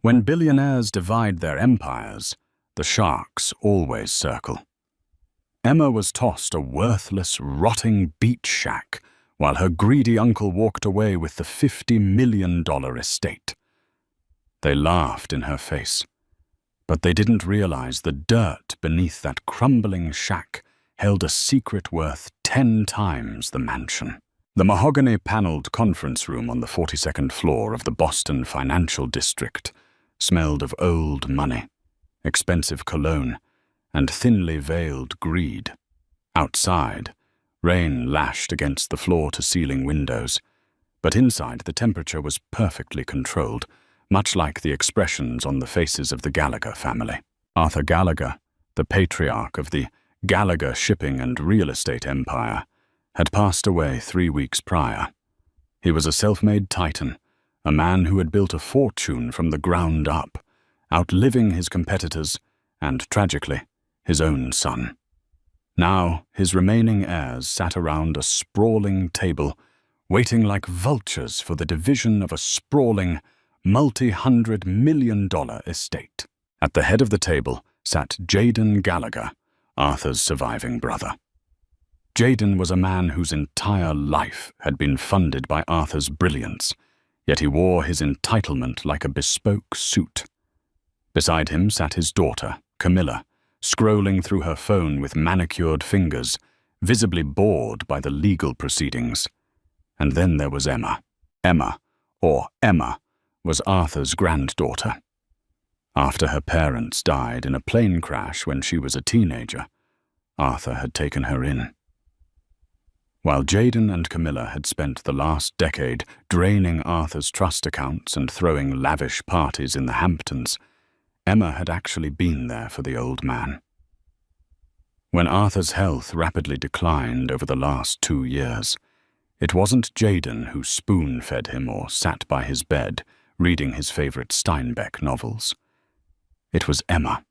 When billionaires divide their empires, the sharks always circle. Emma was tossed a worthless, rotting beach shack while her greedy uncle walked away with the $50 million estate. They laughed in her face, but they didn't realize the dirt beneath that crumbling shack held a secret worth 10 times the mansion. The mahogany-paneled conference room on the 42nd floor of the Boston financial district smelled of old money, expensive cologne, and thinly veiled greed. Outside, rain lashed against the floor-to-ceiling windows, but inside the temperature was perfectly controlled, much like the expressions on the faces of the Gallagher family. Arthur Gallagher, the patriarch of the Gallagher shipping and real estate empire, had passed away 3 weeks prior. He was a self-made titan, a man who had built a fortune from the ground up, outliving his competitors and, tragically, his own son. Now, his remaining heirs sat around a sprawling table, waiting like vultures for the division of a sprawling, multi-hundred-million-dollar estate. At the head of the table sat Jaden Gallagher, Arthur's surviving brother. Jaden was a man whose entire life had been funded by Arthur's brilliance, yet he wore his entitlement like a bespoke suit. Beside him sat his daughter, Camilla, scrolling through her phone with manicured fingers, visibly bored by the legal proceedings. And then there was Emma. Emma was Arthur's granddaughter. After her parents died in a plane crash when she was a teenager, Arthur had taken her in. While Jaden and Camilla had spent the last decade draining Arthur's trust accounts and throwing lavish parties in the Hamptons, Emma had actually been there for the old man. When Arthur's health rapidly declined over the last 2 years, it wasn't Jaden who spoon-fed him or sat by his bed reading his favorite Steinbeck novels. It was Emma.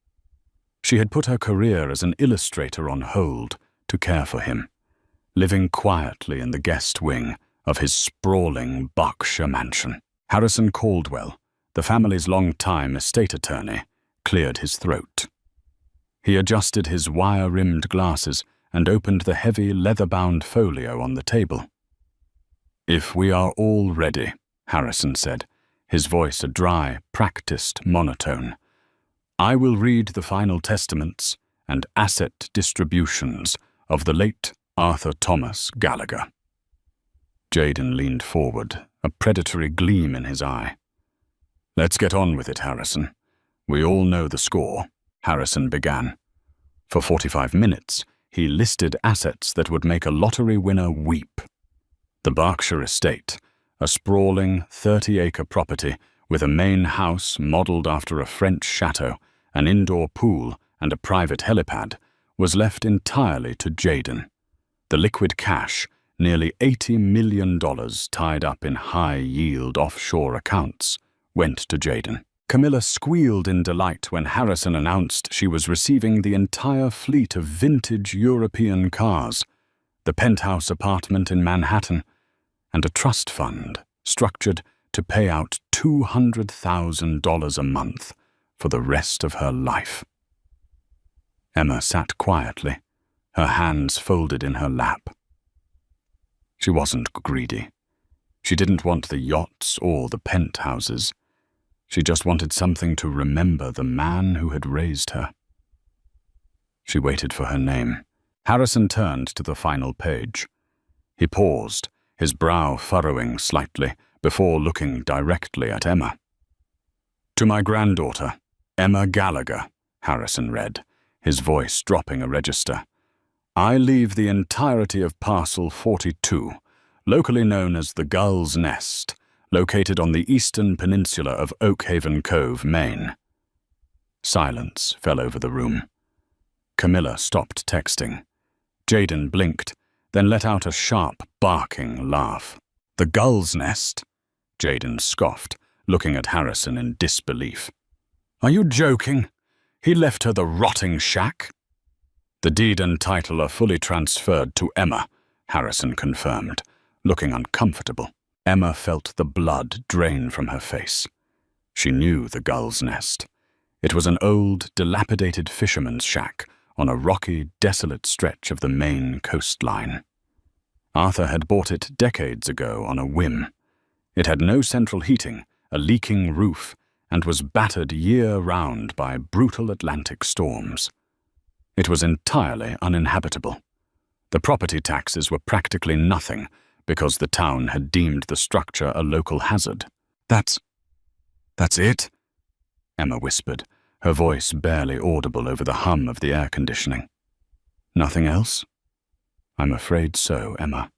She had put her career as an illustrator on hold to care for him, living quietly in the guest wing of his sprawling Berkshire mansion. Harrison Caldwell, the family's long-time estate attorney, cleared his throat. He adjusted his wire-rimmed glasses and opened the heavy leather-bound folio on the table. "If we are all ready," Harrison said, his voice a dry, practiced monotone, "I will read the final testaments and asset distributions of the late Arthur Thomas Gallagher." Jaden leaned forward, a predatory gleam in his eye. "Let's get on with it, Harrison. We all know the score," Harrison began. For 45 minutes, he listed assets that would make a lottery winner weep. The Berkshire estate, a sprawling 30-acre property with a main house modeled after a French chateau, an indoor pool, and a private helipad, was left entirely to Jaden. The liquid cash, nearly $80 million tied up in high-yield offshore accounts, went to Jaden. Camilla squealed in delight when Harrison announced she was receiving the entire fleet of vintage European cars, the penthouse apartment in Manhattan, and a trust fund structured to pay out $200,000 a month for the rest of her life. Emma sat quietly, her hands folded in her lap. She wasn't greedy. She didn't want the yachts or the penthouses. She just wanted something to remember the man who had raised her. She waited for her name. Harrison turned to the final page. He paused, his brow furrowing slightly, before looking directly at Emma. "To my granddaughter, Emma Gallagher," Harrison read, his voice dropping a register. "I leave the entirety of Parcel 42, locally known as the Gull's Nest, located on the eastern peninsula of Oakhaven Cove, Maine." Silence fell over the room. Camilla stopped texting. Jaden blinked, then let out a sharp, barking laugh. "The Gull's Nest?" Jaden scoffed, looking at Harrison in disbelief. "Are you joking? He left her the rotting shack?" "The deed and title are fully transferred to Emma," Harrison confirmed, looking uncomfortable. Emma felt the blood drain from her face. She knew the gull's nest. It was an old, dilapidated fisherman's shack on a rocky, desolate stretch of the Maine coastline. Arthur had bought it decades ago on a whim. It had no central heating, a leaking roof, and was battered year-round by brutal Atlantic storms. It was entirely uninhabitable. The property taxes were practically nothing because the town had deemed the structure a local hazard. That's it?" Emma whispered, her voice barely audible over the hum of the air conditioning. "Nothing else?" "I'm afraid so, Emma,"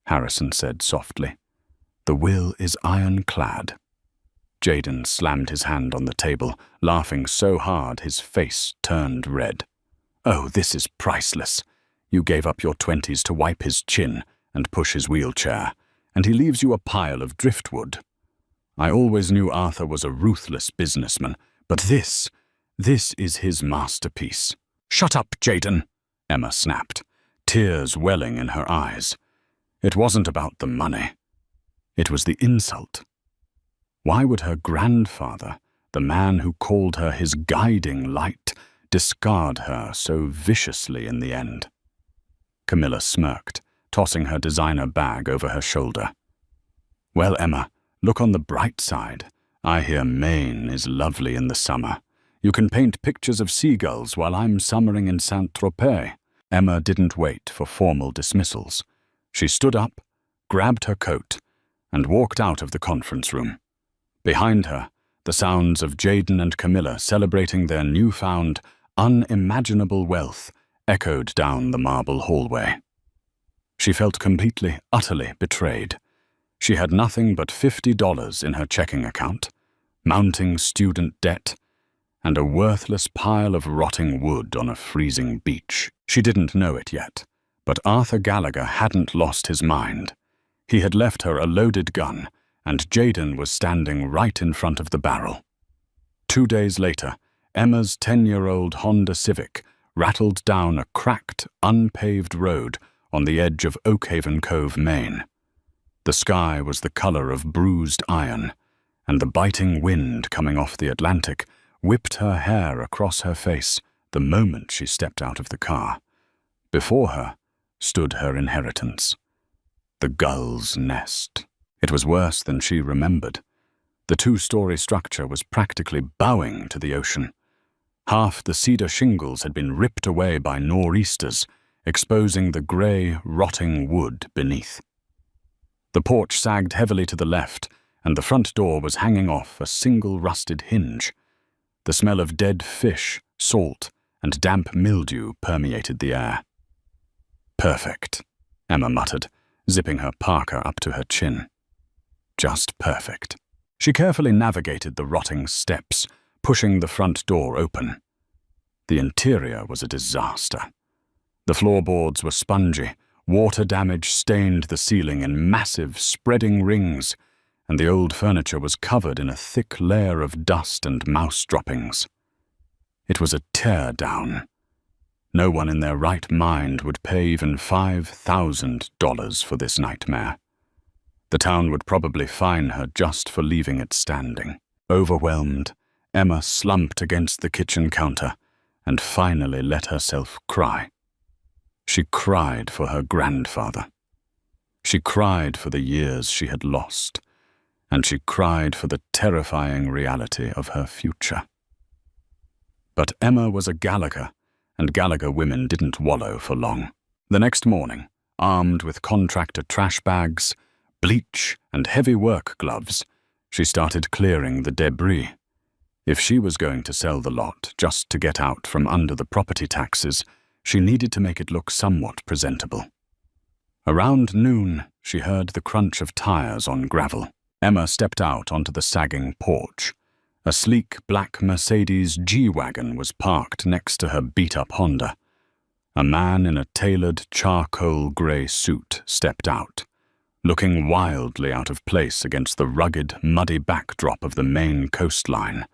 Harrison said softly. "The will is ironclad." Jaden slammed his hand on the table, laughing so hard his face turned red. "Oh, this is priceless. You gave up your 20s to wipe his chin and push his wheelchair, and he leaves you a pile of driftwood. I always knew Arthur was a ruthless businessman, but this is his masterpiece." "Shut up, Jaden," Emma snapped, tears welling in her eyes. It wasn't about the money. It was the insult. Why would her grandfather, the man who called her his guiding light, discard her so viciously in the end? Camilla smirked, tossing her designer bag over her shoulder. "Well, Emma, look on the bright side. I hear Maine is lovely in the summer. You can paint pictures of seagulls while I'm summering in Saint-Tropez." Emma didn't wait for formal dismissals. She stood up, grabbed her coat, and walked out of the conference room. Behind her, the sounds of Jaden and Camilla celebrating their newfound, unimaginable wealth echoed down the marble hallway. She felt completely, utterly betrayed. She had nothing but $50 in her checking account, mounting student debt, and a worthless pile of rotting wood on a freezing beach. She didn't know it yet, but Arthur Gallagher hadn't lost his mind. He had left her a loaded gun, and Jaden was standing right in front of the barrel. 2 days later, Emma's 10-year-old Honda Civic rattled down a cracked, unpaved road on the edge of Oakhaven Cove, Maine. The sky was the color of bruised iron, and the biting wind coming off the Atlantic whipped her hair across her face the moment she stepped out of the car. Before her stood her inheritance. The gull's nest. It was worse than she remembered. The 2-story structure was practically bowing to the ocean. Half the cedar shingles had been ripped away by nor'easters, exposing the gray, rotting wood beneath. The porch sagged heavily to the left, and the front door was hanging off a single rusted hinge. The smell of dead fish, salt, and damp mildew permeated the air. "Perfect," Emma muttered, zipping her parka up to her chin. Just perfect. She carefully navigated the rotting steps, pushing the front door open. The interior was a disaster. The floorboards were spongy, water damage stained the ceiling in massive, spreading rings, and the old furniture was covered in a thick layer of dust and mouse droppings. It was a tear-down. No one in their right mind would pay even $5,000 for this nightmare. The town would probably fine her just for leaving it standing. Overwhelmed, Emma slumped against the kitchen counter and finally let herself cry. She cried for her grandfather. She cried for the years she had lost, and she cried for the terrifying reality of her future. But Emma was a Gallagher, and Gallagher women didn't wallow for long. The next morning, armed with contractor trash bags, bleach, and heavy work gloves, she started clearing the debris. If she was going to sell the lot just to get out from under the property taxes, she needed to make it look somewhat presentable. Around noon, she heard the crunch of tires on gravel. Emma stepped out onto the sagging porch. A sleek black Mercedes G-Wagon was parked next to her beat-up Honda. A man in a tailored charcoal grey suit stepped out, looking wildly out of place against the rugged, muddy backdrop of the Maine coastline.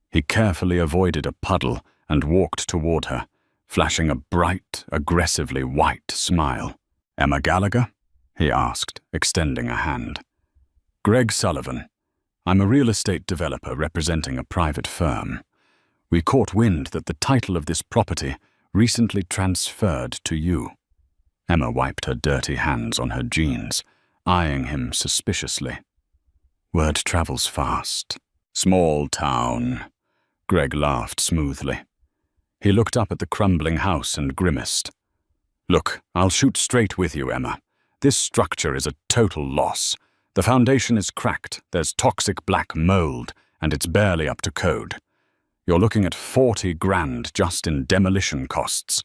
He carefully avoided a puddle and walked toward her, flashing a bright, aggressively white smile. "Emma Gallagher?" he asked, extending a hand. "Greg Sullivan. I'm a real estate developer representing a private firm. We caught wind that the title of this property recently transferred to you." Emma wiped her dirty hands on her jeans, eyeing him suspiciously. "Word travels fast. Small town." Greg laughed smoothly. He looked up at the crumbling house and grimaced. "Look, I'll shoot straight with you, Emma. This structure is a total loss. The foundation is cracked, there's toxic black mold, and it's barely up to code. You're looking at 40 grand just in demolition costs.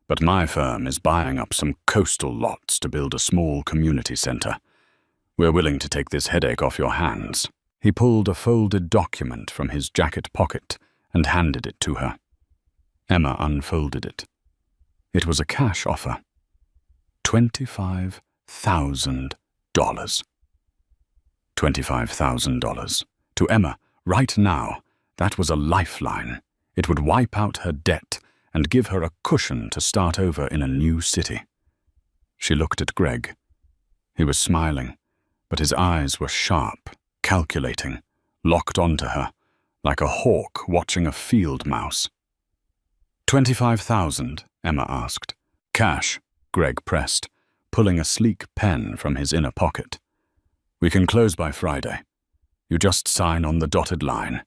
But my firm is buying up some coastal lots to build a small community center. We're willing to take this headache off your hands." He pulled a folded document from his jacket pocket and handed it to her. Emma unfolded it. It was a cash offer. $25,000. $25,000. To Emma, right now, that was a lifeline. It would wipe out her debt and give her a cushion to start over in a new city. She looked at Greg. He was smiling, but his eyes were sharp, calculating, locked onto her, like a hawk watching a field mouse. "25,000, Emma asked. "Cash," Greg pressed, pulling a sleek pen from his inner pocket. "We can close by Friday. You just sign on the dotted line,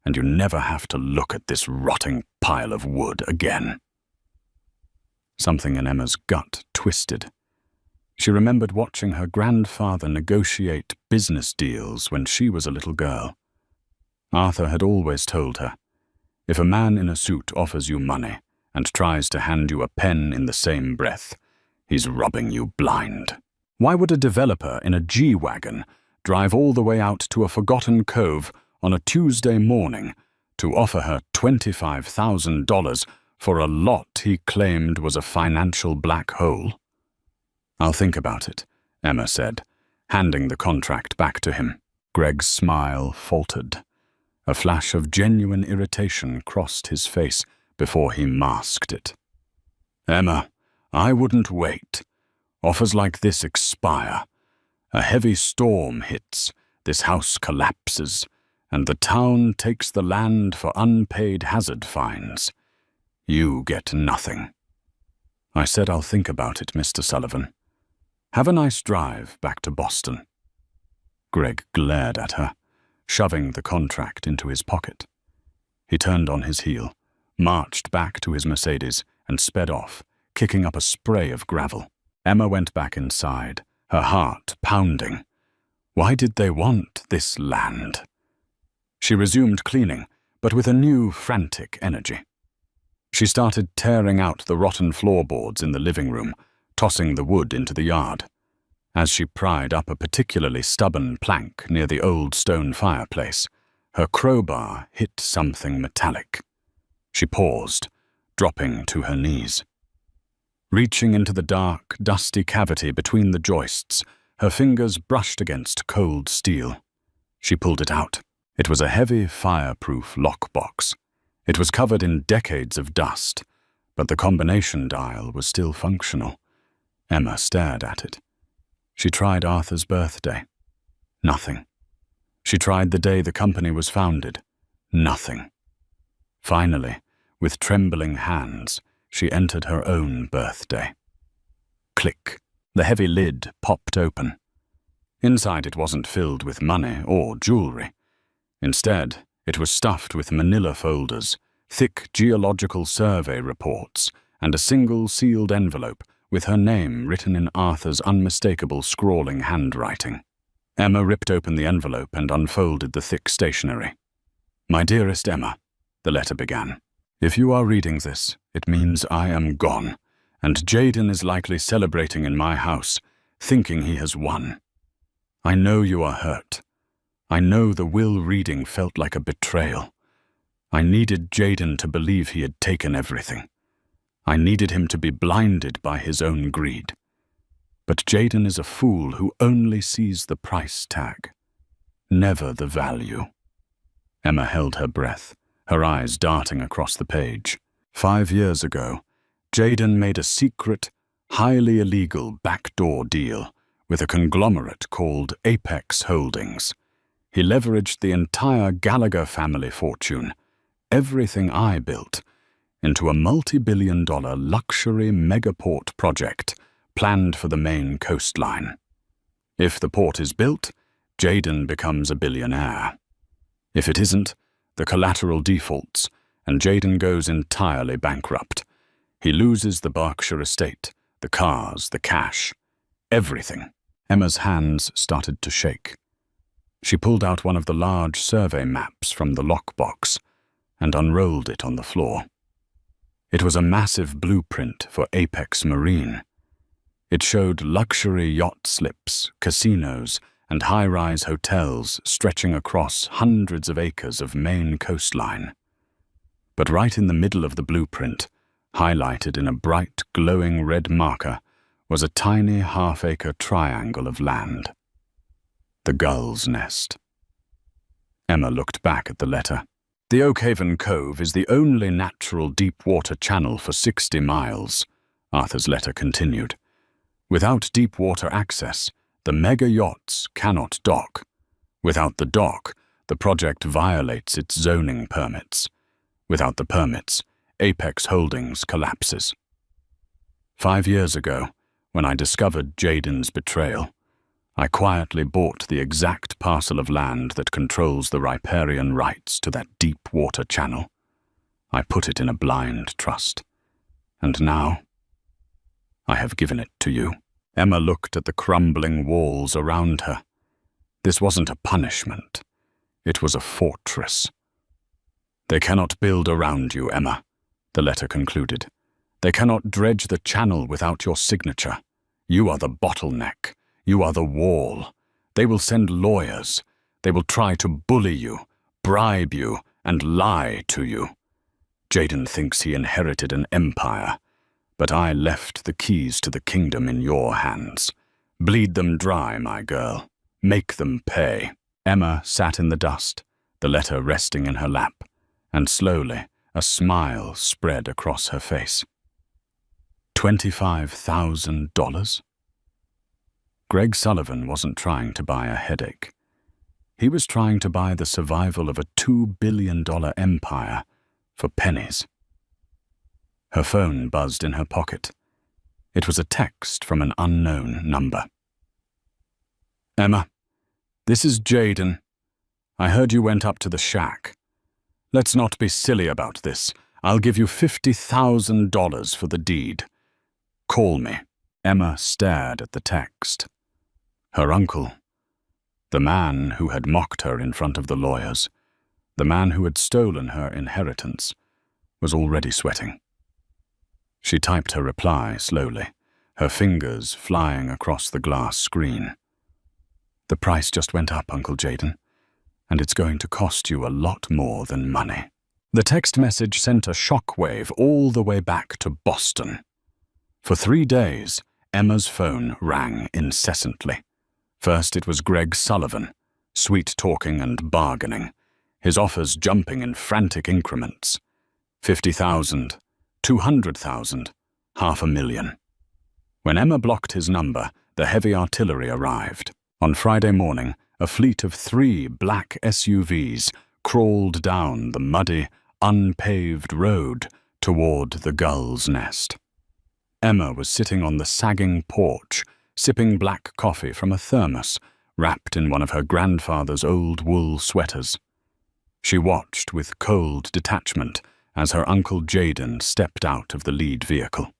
and you never have to look at this rotting pile of wood again." Something in Emma's gut twisted. She remembered watching her grandfather negotiate business deals when she was a little girl. Arthur had always told her, if a man in a suit offers you money and tries to hand you a pen in the same breath, he's robbing you blind. Why would a developer in a G-Wagon drive all the way out to a forgotten cove on a Tuesday morning to offer her $25,000 for a lot he claimed was a financial black hole? "I'll think about it," Emma said, handing the contract back to him. Greg's smile faltered. A flash of genuine irritation crossed his face before he masked it. "Emma, I wouldn't wait. Offers like this expire. A heavy storm hits, this house collapses, and the town takes the land for unpaid hazard fines. You get nothing." "I said I'll think about it, Mr. Sullivan. Have a nice drive back to Boston." Greg glared at her, shoving the contract into his pocket. He turned on his heel, marched back to his Mercedes, and sped off, kicking up a spray of gravel. Emma went back inside, her heart pounding. Why did they want this land? She resumed cleaning, but with a new, frantic energy. She started tearing out the rotten floorboards in the living room, tossing the wood into the yard. As she pried up a particularly stubborn plank near the old stone fireplace, her crowbar hit something metallic. She paused, dropping to her knees. Reaching into the dark, dusty cavity between the joists, her fingers brushed against cold steel. She pulled it out. It was a heavy, fireproof lockbox. It was covered in decades of dust, but the combination dial was still functional. Emma stared at it. She tried Arthur's birthday. Nothing. She tried the day the company was founded. Nothing. Finally, with trembling hands, she entered her own birthday. Click. The heavy lid popped open. Inside it wasn't filled with money or jewelry. Instead, it was stuffed with manila folders, thick geological survey reports, and a single sealed envelope with her name written in Arthur's unmistakable scrawling handwriting. Emma ripped open the envelope and unfolded the thick stationery. "My dearest Emma," the letter began, "if you are reading this, it means I am gone, and Jaden is likely celebrating in my house, thinking he has won. I know you are hurt. I know the will reading felt like a betrayal. I needed Jaden to believe he had taken everything. I needed him to be blinded by his own greed. But Jaden is a fool who only sees the price tag, never the value." Emma held her breath, her eyes darting across the page. 5 years ago, Jaden made a secret, highly illegal backdoor deal with a conglomerate called Apex Holdings. He leveraged the entire Gallagher family fortune, everything I built, into a multi-billion-dollar luxury megaport project planned for the Maine coastline. If the port is built, Jayden becomes a billionaire. If it isn't, the collateral defaults, and Jayden goes entirely bankrupt. He loses the Berkshire estate, the cars, the cash, everything. Emma's hands started to shake. She pulled out one of the large survey maps from the lockbox and unrolled it on the floor. It was a massive blueprint for Apex Marine. It showed luxury yacht slips, casinos, and high-rise hotels stretching across hundreds of acres of Maine coastline. But right in the middle of the blueprint, highlighted in a bright, glowing red marker, was a tiny half-acre triangle of land. The Gull's Nest. Emma looked back at the letter. The Oakhaven Cove is the only natural deep-water channel for 60 miles, Arthur's letter continued. Without deep-water access, the mega-yachts cannot dock. Without the dock, the project violates its zoning permits. Without the permits, Apex Holdings collapses. 5 years ago, when I discovered Jayden's betrayal, I quietly bought the exact parcel of land that controls the riparian rights to that deep-water channel. I put it in a blind trust. And now, I have given it to you. Emma looked at the crumbling walls around her. This wasn't a punishment. It was a fortress. They cannot build around you, Emma, the letter concluded. They cannot dredge the channel without your signature. You are the bottleneck. You are the wall. They will send lawyers. They will try to bully you, bribe you, and lie to you. Jayden thinks he inherited an empire, but I left the keys to the kingdom in your hands. Bleed them dry, my girl. Make them pay. Emma sat in the dust, the letter resting in her lap, and slowly a smile spread across her face. $25,000? Greg Sullivan wasn't trying to buy a headache. He was trying to buy the survival of a $2 billion empire for pennies. Her phone buzzed in her pocket. It was a text from an unknown number. Emma, this is Jayden. I heard you went up to the shack. Let's not be silly about this. I'll give you $50,000 for the deed. Call me. Emma stared at the text. Her uncle, the man who had mocked her in front of the lawyers, the man who had stolen her inheritance, was already sweating. She typed her reply slowly, her fingers flying across the glass screen. The price just went up, Uncle Jayden, and it's going to cost you a lot more than money. The text message sent a shockwave all the way back to Boston. For 3 days, Emma's phone rang incessantly. First it was Greg Sullivan, sweet-talking and bargaining, his offers jumping in frantic increments. 50,000, 200,000, $500,000. When Emma blocked his number, the heavy artillery arrived. On Friday morning, a fleet of 3 black SUVs crawled down the muddy, unpaved road toward the Gull's Nest. Emma was sitting on the sagging porch, sipping black coffee from a thermos, wrapped in one of her grandfather's old wool sweaters. She watched with cold detachment as her Uncle Jayden stepped out of the lead vehicle.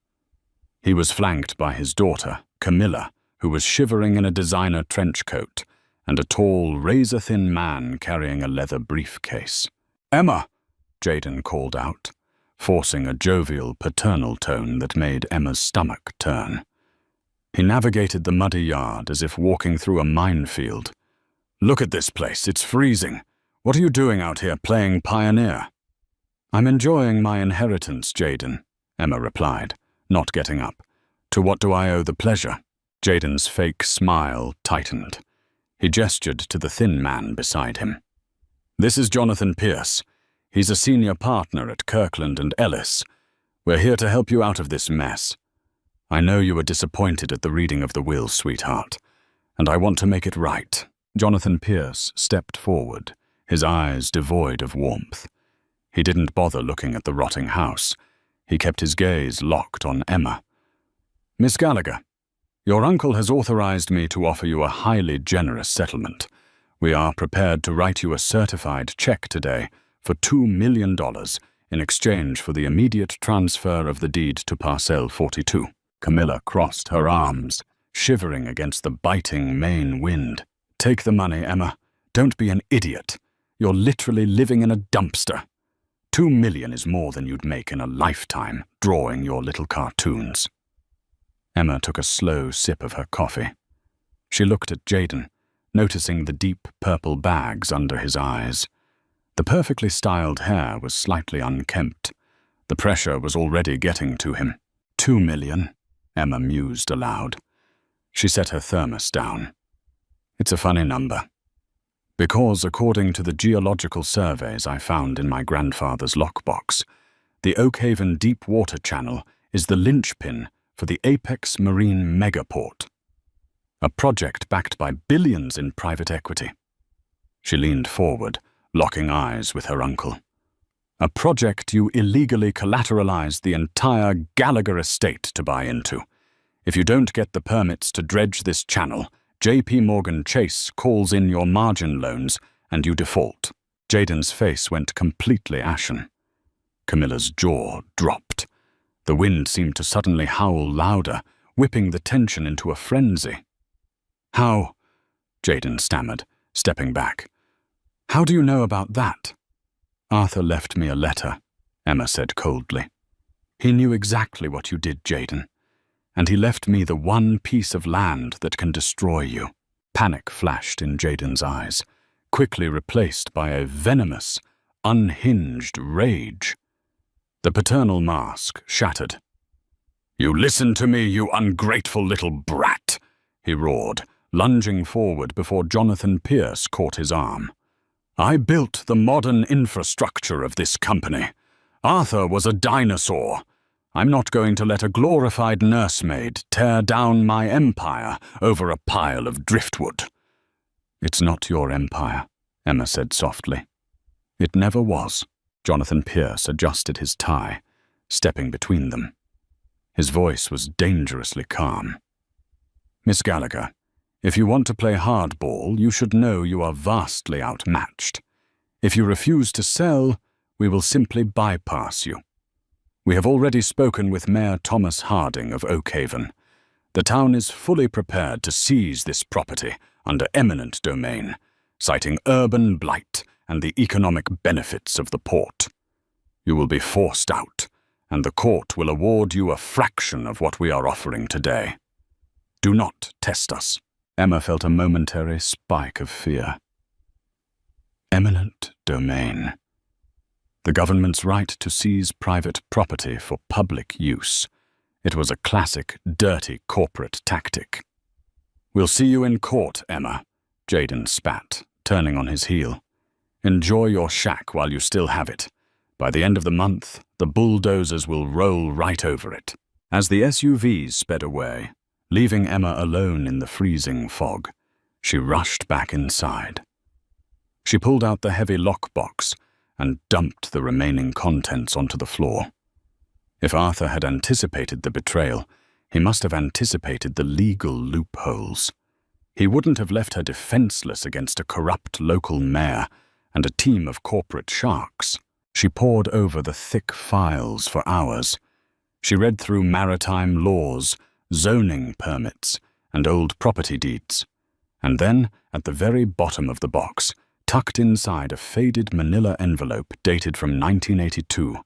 He was flanked by his daughter, Camilla, who was shivering in a designer trench coat, and a tall, razor-thin man carrying a leather briefcase. "Emma!" Jayden called out, forcing a jovial, paternal tone that made Emma's stomach turn. He navigated the muddy yard as if walking through a minefield. "Look at this place, it's freezing. What are you doing out here playing pioneer?" "I'm enjoying my inheritance, Jayden," Emma replied, not getting up. "To what do I owe the pleasure?" Jayden's fake smile tightened. He gestured to the thin man beside him. "This is Jonathan Pierce. He's a senior partner at Kirkland & Ellis. We're here to help you out of this mess. I know you were disappointed at the reading of the will, sweetheart, and I want to make it right. Jonathan Pierce stepped forward, his eyes devoid of warmth. He didn't bother looking at the rotting house. He kept his gaze locked on Emma. "Miss Gallagher, your uncle has authorized me to offer you a highly generous settlement. We are prepared to write you a certified check today for $2 million in exchange for the immediate transfer of the deed to Parcel 42. Camilla crossed her arms, shivering against the biting Maine wind. "Take the money, Emma. Don't be an idiot. You're literally living in a dumpster. $2 million is more than you'd make in a lifetime drawing your little cartoons." Emma took a slow sip of her coffee. She looked at Jaden, noticing the deep purple bags under his eyes. The perfectly styled hair was slightly unkempt. The pressure was already getting to him. $2 million, Emma mused aloud. She set her thermos down. It's a funny number. Because, according to the geological surveys I found in my grandfather's lockbox, the Oakhaven Deep Water Channel is the linchpin for the Apex Marine Megaport, a project backed by billions in private equity. She leaned forward, locking eyes with her uncle. "A project you illegally collateralized the entire Gallagher estate to buy into. If you don't get the permits to dredge this channel, J.P. Morgan Chase calls in your margin loans and you default." Jaden's face went completely ashen. Camilla's jaw dropped. The wind seemed to suddenly howl louder, whipping the tension into a frenzy. "How?" Jaden stammered, stepping back. "How do you know about that?" "Arthur left me a letter," Emma said coldly. "He knew exactly what you did, Jaden. And he left me the one piece of land that can destroy you." Panic flashed in Jaden's eyes, quickly replaced by a venomous, unhinged rage. The paternal mask shattered. "You listen to me, you ungrateful little brat," he roared, lunging forward before Jonathan Pierce caught his arm. "I built the modern infrastructure of this company. Arthur was a dinosaur. I'm not going to let a glorified nursemaid tear down my empire over a pile of driftwood." "It's not your empire," Emma said softly. "It never was." Jonathan Pierce adjusted his tie, stepping between them. His voice was dangerously calm. "Miss Gallagher, if you want to play hardball, you should know you are vastly outmatched. If you refuse to sell, we will simply bypass you. We have already spoken with Mayor Thomas Harding of Oakhaven. The town is fully prepared to seize this property under eminent domain, citing urban blight and the economic benefits of the port. You will be forced out, and the court will award you a fraction of what we are offering today. Do not test us." Emma felt a momentary spike of fear. Eminent domain. The government's right to seize private property for public use. It was a classic, dirty corporate tactic. "We'll see you in court, Emma," Jaden spat, turning on his heel. "Enjoy your shack while you still have it. By the end of the month, the bulldozers will roll right over it." As the SUVs sped away, leaving Emma alone in the freezing fog, she rushed back inside. She pulled out the heavy lockbox and dumped the remaining contents onto the floor. If Arthur had anticipated the betrayal, he must have anticipated the legal loopholes. He wouldn't have left her defenseless against a corrupt local mayor and a team of corporate sharks. She pored over the thick files for hours. She read through maritime laws, zoning permits, and old property deeds. And then, at the very bottom of the box, tucked inside a faded manila envelope dated from 1982,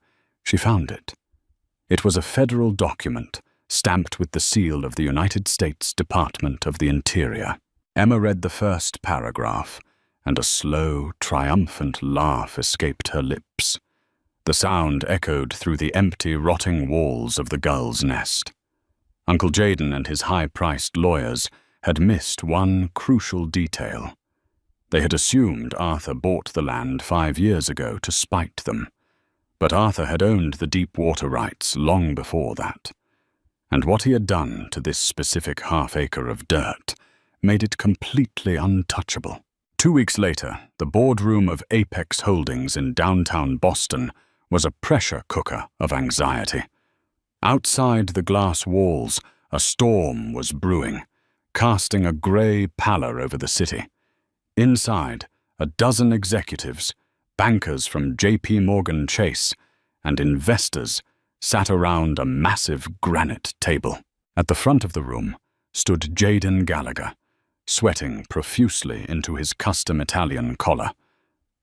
she found it. It was a federal document, stamped with the seal of the United States Department of the Interior. Emma read the first paragraph, and a slow, triumphant laugh escaped her lips. The sound echoed through the empty, rotting walls of the Gull's Nest. Uncle Jaden and his high-priced lawyers had missed one crucial detail. They had assumed Arthur bought the land 5 years ago to spite them. But Arthur had owned the deep water rights long before that. And what he had done to this specific half-acre of dirt made it completely untouchable. 2 weeks later, the boardroom of Apex Holdings in downtown Boston was a pressure cooker of anxiety. Outside the glass walls, a storm was brewing, casting a grey pallor over the city. Inside, a dozen executives, bankers from J.P. Morgan Chase, and investors sat around a massive granite table. At the front of the room stood Jayden Gallagher, sweating profusely into his custom Italian collar.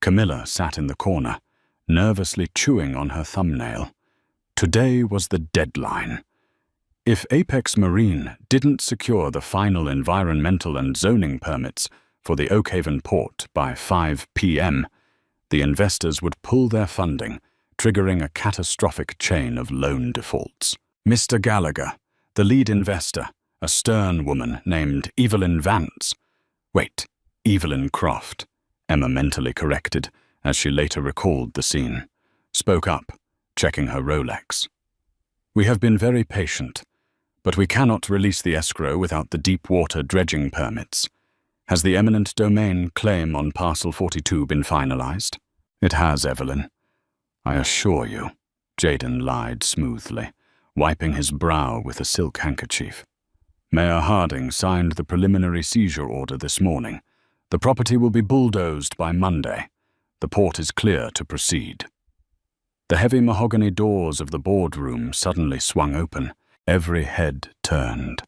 Camilla sat in the corner, nervously chewing on her thumbnail. Today was the deadline. If Apex Marine didn't secure the final environmental and zoning permits for the Oakhaven port by 5 p.m., the investors would pull their funding, triggering a catastrophic chain of loan defaults. Mr. Gallagher, the lead investor, a stern woman named Evelyn Evelyn Croft, Emma mentally corrected as she later recalled the scene, spoke up, checking her Rolex. "We have been very patient, but we cannot release the escrow without the deep water dredging permits. Has the eminent domain claim on Parcel 42 been finalized?" "It has, Evelyn. I assure you," Jayden lied smoothly, wiping his brow with a silk handkerchief. "Mayor Harding signed the preliminary seizure order this morning. The property will be bulldozed by Monday. The port is clear to proceed." The heavy mahogany doors of the boardroom suddenly swung open. Every head turned.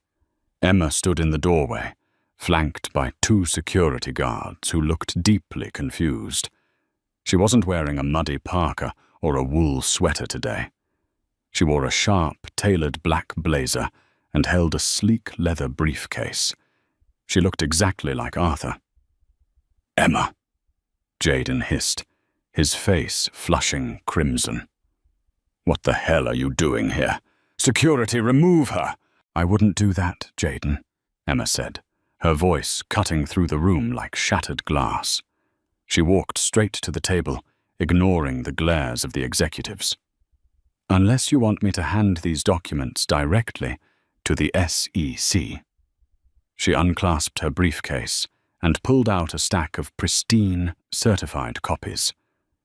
Emma stood in the doorway, flanked by 2 security guards who looked deeply confused. She wasn't wearing a muddy parka or a wool sweater today. She wore a sharp, tailored black blazer and held a sleek leather briefcase. She looked exactly like Arthur. "Emma," Jayden hissed, his face flushing crimson. "What the hell are you doing here? Security, remove her!" "I wouldn't do that, Jayden," Emma said, her voice cutting through the room like shattered glass. She walked straight to the table, ignoring the glares of the executives. "Unless you want me to hand these documents directly to the SEC." She unclasped her briefcase and pulled out a stack of pristine, certified copies.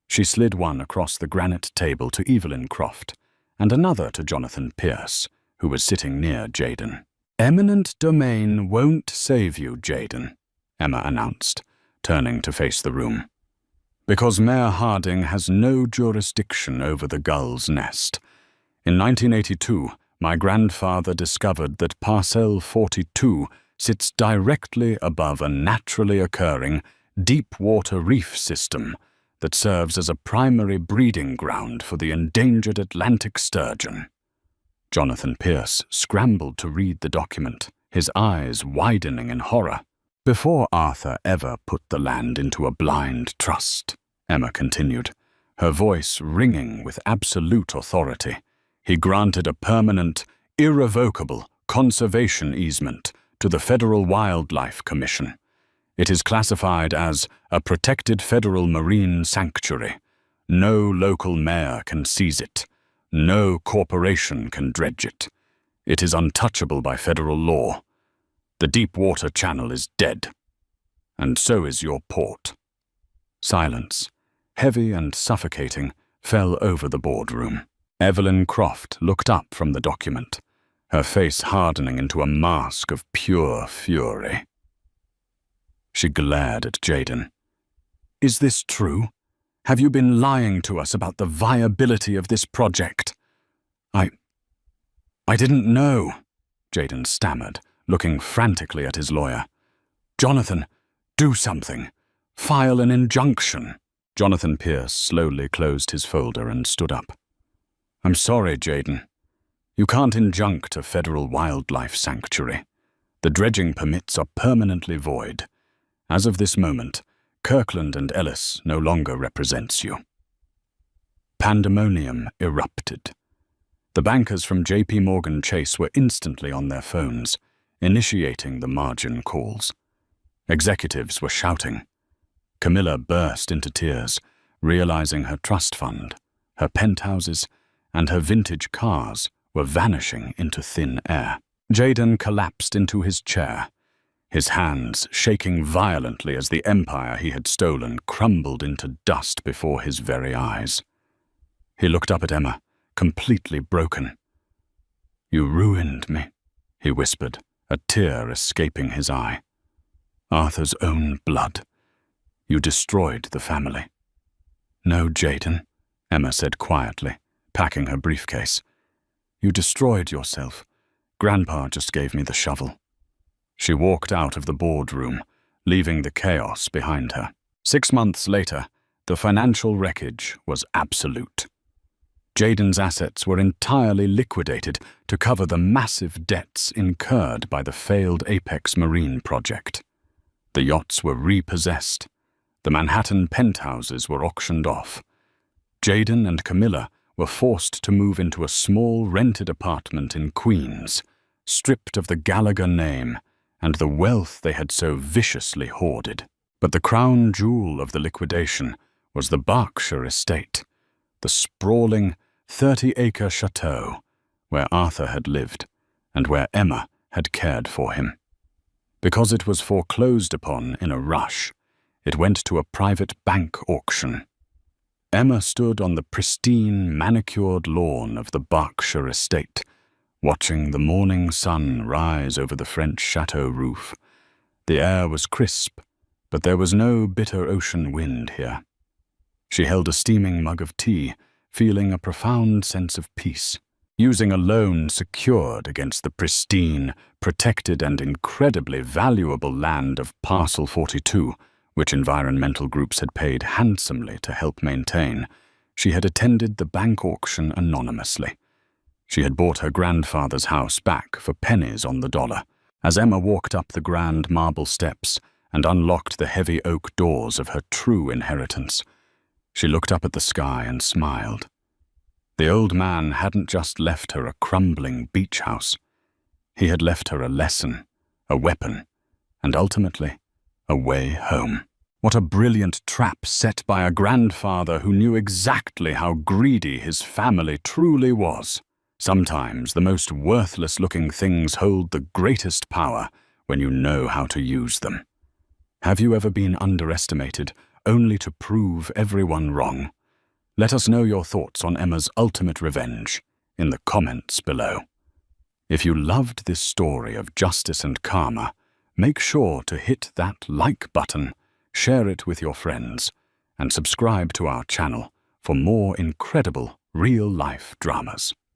She slid one across the granite table to Evelyn Croft and another to Jonathan Pierce, who was sitting near Jayden. "Eminent domain won't save you, Jayden," Emma announced, turning to face the room. "Because Mayor Harding has no jurisdiction over the Gull's Nest. In 1982, my grandfather discovered that Parcel 42 sits directly above a naturally occurring deep-water reef system that serves as a primary breeding ground for the endangered Atlantic sturgeon." Jonathan Pierce scrambled to read the document, his eyes widening in horror. "Before Arthur ever put the land into a blind trust," Emma continued, her voice ringing with absolute authority, "he granted a permanent, irrevocable conservation easement to the Federal Wildlife Commission. It is classified as a protected federal marine sanctuary. No local mayor can seize it. No corporation can dredge it. It is untouchable by federal law. The deep water channel is dead. And so is your port." Silence, heavy and suffocating, fell over the boardroom. Evelyn Croft looked up from the document, her face hardening into a mask of pure fury. She glared at Jayden. "Is this true? Have you been lying to us about the viability of this project?" I didn't know," Jayden stammered, looking frantically at his lawyer. "Jonathan, do something. File an injunction." Jonathan Pierce slowly closed his folder and stood up. "I'm sorry, Jayden. You can't injunct a federal wildlife sanctuary. The dredging permits are permanently void. As of this moment, Kirkland & Ellis no longer represents you." Pandemonium erupted. The bankers from J.P. Morgan Chase were instantly on their phones, initiating the margin calls. Executives were shouting. Camilla burst into tears, realizing her trust fund, her penthouses, and her vintage cars were vanishing into thin air. Jayden collapsed into his chair, his hands shaking violently as the empire he had stolen crumbled into dust before his very eyes. He looked up at Emma, completely broken. "You ruined me," he whispered, a tear escaping his eye. "Arthur's own blood. You destroyed the family." "No, Jaden," Emma said quietly, packing her briefcase. "You destroyed yourself. Grandpa just gave me the shovel." She walked out of the boardroom, leaving the chaos behind her. 6 months later, the financial wreckage was absolute. Jaden's assets were entirely liquidated to cover the massive debts incurred by the failed Apex Marine project. The yachts were repossessed. The Manhattan penthouses were auctioned off. Jaden and Camilla were forced to move into a small rented apartment in Queens, stripped of the Gallagher name and the wealth they had so viciously hoarded. But the crown jewel of the liquidation was the Berkshire estate, the sprawling 30-acre chateau where Arthur had lived and where Emma had cared for him. Because it was foreclosed upon in a rush, it went to a private bank auction. Emma stood on the pristine, manicured lawn of the Berkshire estate, watching the morning sun rise over the French chateau roof. The air was crisp, but there was no bitter ocean wind here. She held a steaming mug of tea, feeling a profound sense of peace. Using a loan secured against the pristine, protected and incredibly valuable land of Parcel 42, which environmental groups had paid handsomely to help maintain, she had attended the bank auction anonymously. She had bought her grandfather's house back for pennies on the dollar. As Emma walked up the grand marble steps and unlocked the heavy oak doors of her true inheritance, she looked up at the sky and smiled. The old man hadn't just left her a crumbling beach house. He had left her a lesson, a weapon, and ultimately, a way home. What a brilliant trap set by a grandfather who knew exactly how greedy his family truly was. Sometimes the most worthless-looking things hold the greatest power when you know how to use them. Have you ever been underestimated only to prove everyone wrong? Let us know your thoughts on Emma's ultimate revenge in the comments below. If you loved this story of justice and karma, make sure to hit that like button, share it with your friends, and subscribe to our channel for more incredible real-life dramas.